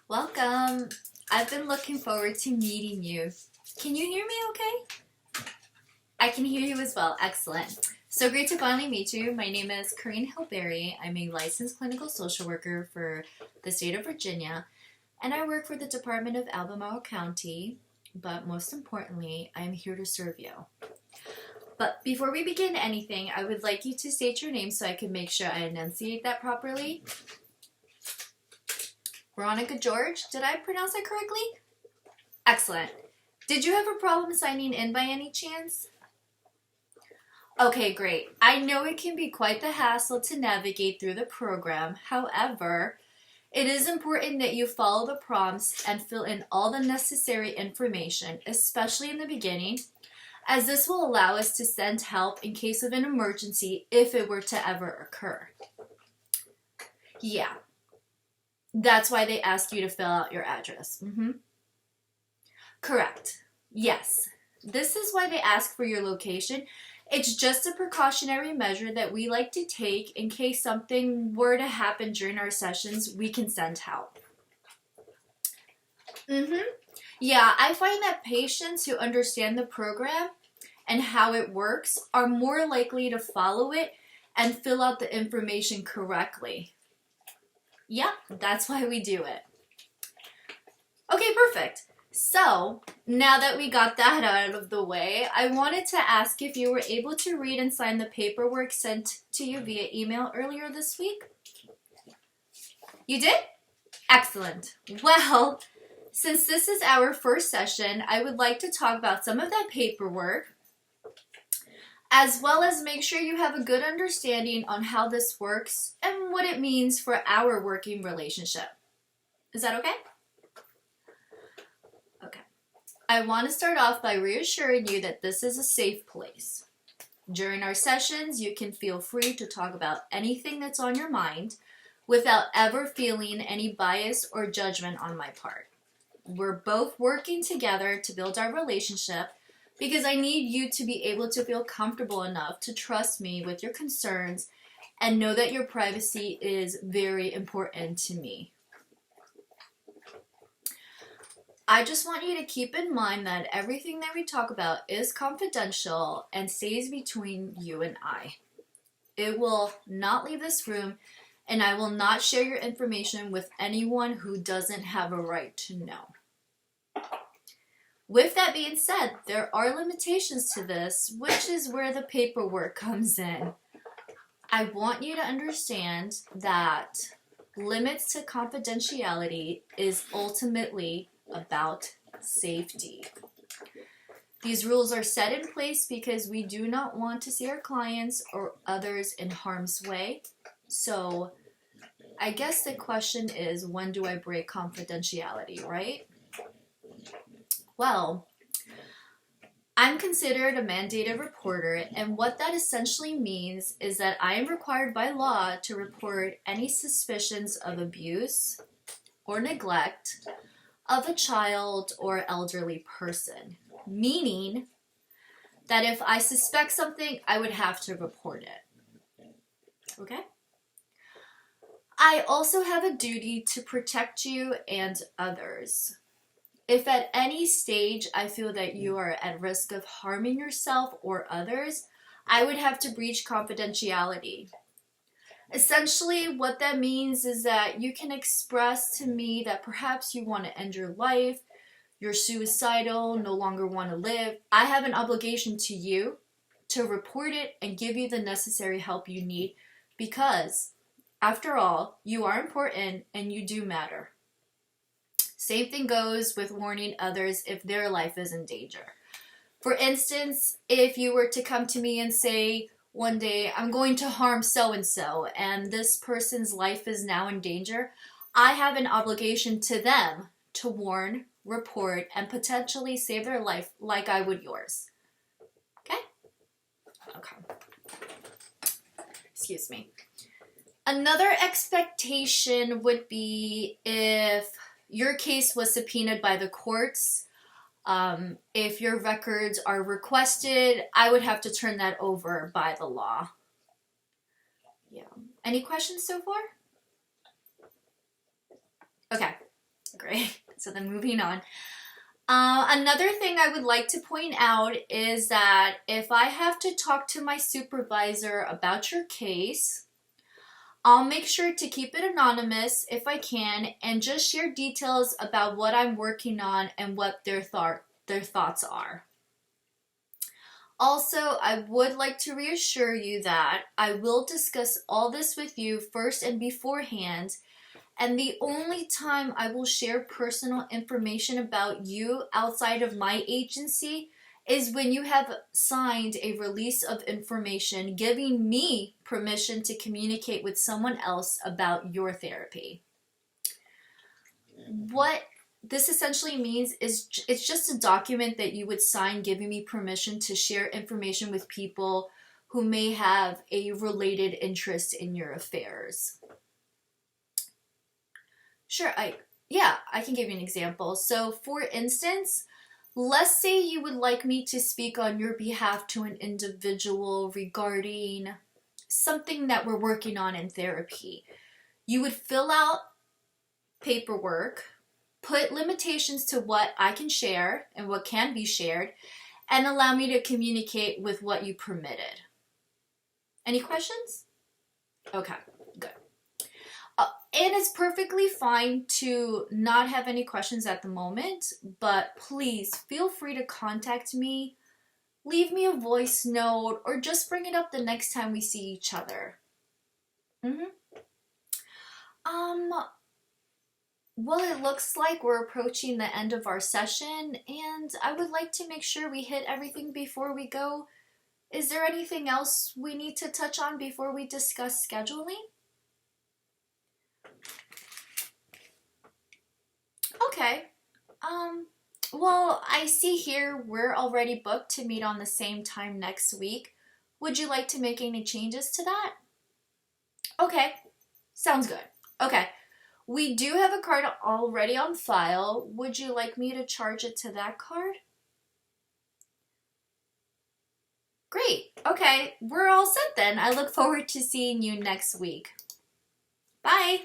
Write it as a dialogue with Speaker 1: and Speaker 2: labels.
Speaker 1: Welcome. I've been looking forward to meeting you. Can you hear me okay? I can hear you as well. Excellent. So great to finally meet you. My name is Corinne Hilberry. I'm a licensed clinical social worker for the state of Virginia, and I work for the Department of Albemarle County, but most importantly, I'm here to serve you. But before we begin anything, I would like you to state your name so I can make sure I enunciate that properly. Veronica George, did I pronounce that correctly? Excellent. Did you have a problem signing in by any chance? Okay, great. I know it can be quite the hassle to navigate through the program. However, it is important that you follow the prompts and fill in all the necessary information, especially in the beginning, as this will allow us to send help in case of an emergency if it were to ever occur. Yeah. That's why they ask you to fill out your address. Correct. Yes. This is why they ask for your location. It's just a precautionary measure that we like to take in case something were to happen during our sessions. We can send help. Yeah, I find that patients who understand the program and how it works are more likely to follow it and fill out the information correctly. Yeah, that's why we do it. Okay, perfect. So, now that we got that out of the way, I wanted to ask if you were able to read and sign the paperwork sent to you via email earlier this week. You did? Excellent. Well, since this is our first session, I would like to talk about some of that paperwork, as well as make sure you have a good understanding on how this works and what it means for our working relationship. Is that okay? Okay. I want to start off by reassuring you that this is a safe place. During our sessions, you can feel free to talk about anything that's on your mind without ever feeling any bias or judgment on my part. We're both working together to build our relationship because I need you to be able to feel comfortable enough to trust me with your concerns and know that your privacy is very important to me. I just want you to keep in mind that everything that we talk about is confidential and stays between you and I. It will not leave this room, and I will not share your information with anyone who doesn't have a right to know. With that being said, there are limitations to this, which is where the paperwork comes in. I want you to understand that limits to confidentiality is ultimately about safety. These rules are set in place because we do not want to see our clients or others in harm's way. So I guess the question is, when do I break confidentiality, right? Well, I'm considered a mandated reporter, and what that essentially means is that I am required by law to report any suspicions of abuse or neglect of a child or elderly person, meaning that if I suspect something, I would have to report it. Okay? I also have a duty to protect you and others. If at any stage I feel that you are at risk of harming yourself or others, I would have to breach confidentiality. Essentially, what that means is that you can express to me that perhaps you want to end your life, you're suicidal, no longer want to live. I have an obligation to you to report it and give you the necessary help you need because, after all, you are important and you do matter. Same thing goes with warning others if their life is in danger. For instance, if you were to come to me and say, one day, I'm going to harm so-and-so, and this person's life is now in danger, I have an obligation to them to warn, report, and potentially save their life like I would yours. Okay? Okay. Excuse me. Another expectation would be if your case was subpoenaed by the courts. If your records are requested, I would have to turn that over by the law. Yeah. Any questions so far? Okay, great. So then moving on. Another thing I would like to point out is that if I have to talk to my supervisor about your case, I'll make sure to keep it anonymous if I can and just share details about what I'm working on and what their thoughts are. Also, I would like to reassure you that I will discuss all this with you first and beforehand, and the only time I will share personal information about you outside of my agency is when you have signed a release of information giving me permission to communicate with someone else about your therapy. What this essentially means is it's just a document that you would sign giving me permission to share information with people who may have a related interest in your affairs. Sure, I can give you an example. So, for instance, let's say you would like me to speak on your behalf to an individual regarding something that we're working on in therapy. You would fill out paperwork, put limitations to what I can share and what can be shared, and allow me to communicate with what you permitted. Any questions? Okay, good. And it's perfectly fine to not have any questions at the moment, but please feel free to contact me, leave me a voice note, or just bring it up the next time we see each other. Well, it looks like we're approaching the end of our session, and I would like to make sure we hit everything before we go. Is there anything else we need to touch on before we discuss scheduling? Okay. Well, I see here we're already booked to meet on the same time next week. Would you like to make any changes to that? Okay, sounds good. Okay, we do have a card already on file. Would you like me to charge it to that card? Great. Okay, we're all set then. I look forward to seeing you next week. Bye.